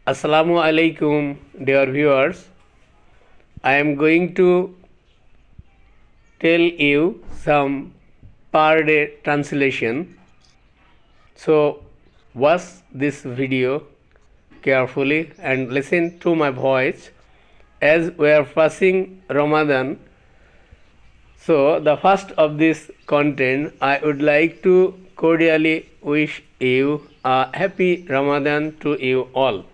Assalamu alaikum, dear viewers. I am going to tell you some per day translation. So, watch this video carefully and listen to my voice as we are passing Ramadan. So, the first of this content, I would like to cordially wish you a happy Ramadan to you all.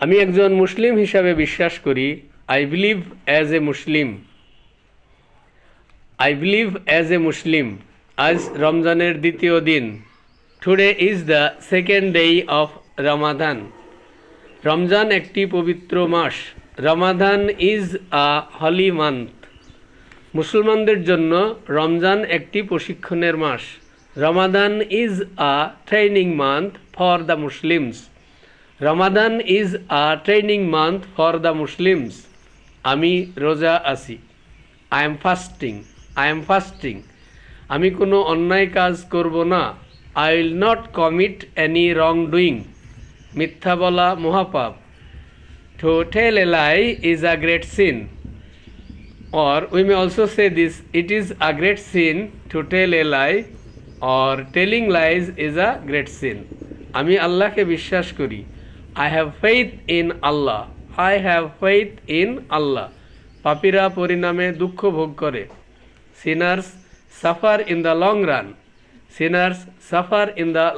আমি একজন মুসলিম হিসাবে বিশ্বাস করি I believe as a Muslim আজ রমজানের দ্বিতীয় দিন today is the second day of Ramadan Ramzan একটি পবিত্র মাস Ramadan is a Holi month মুসলমানদের জন্য রমজান একটি প্রশিক্ষণের মাস Ramadan is a training month for the Muslims Ramadan is a training month for the Muslims আমি রোজা আছি আই এম ফাস্টিং আমি কোনো অন্যায় কাজ করব না I will not commit any wrong doing মিথ্যা বলা মহাপাপ to tell a lie is a great sin or we may also say this it is a great sin to tell a lie or telling lies is a great sin আমি আল্লাহকে বিশ্বাস করি I have faith in Allah পাপীরা পরিণামে দুঃখ ভোগ করে sinners suffer in the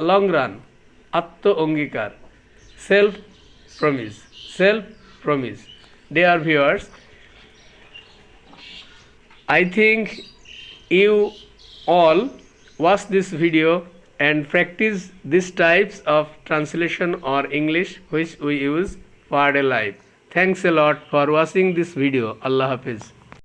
long run আত্ম অঙ্গীকার self promise dear viewers, I think you all watch this video and practice these types of translation or English which we use per day life. Thanks a lot for watching this video. Allah Hafiz.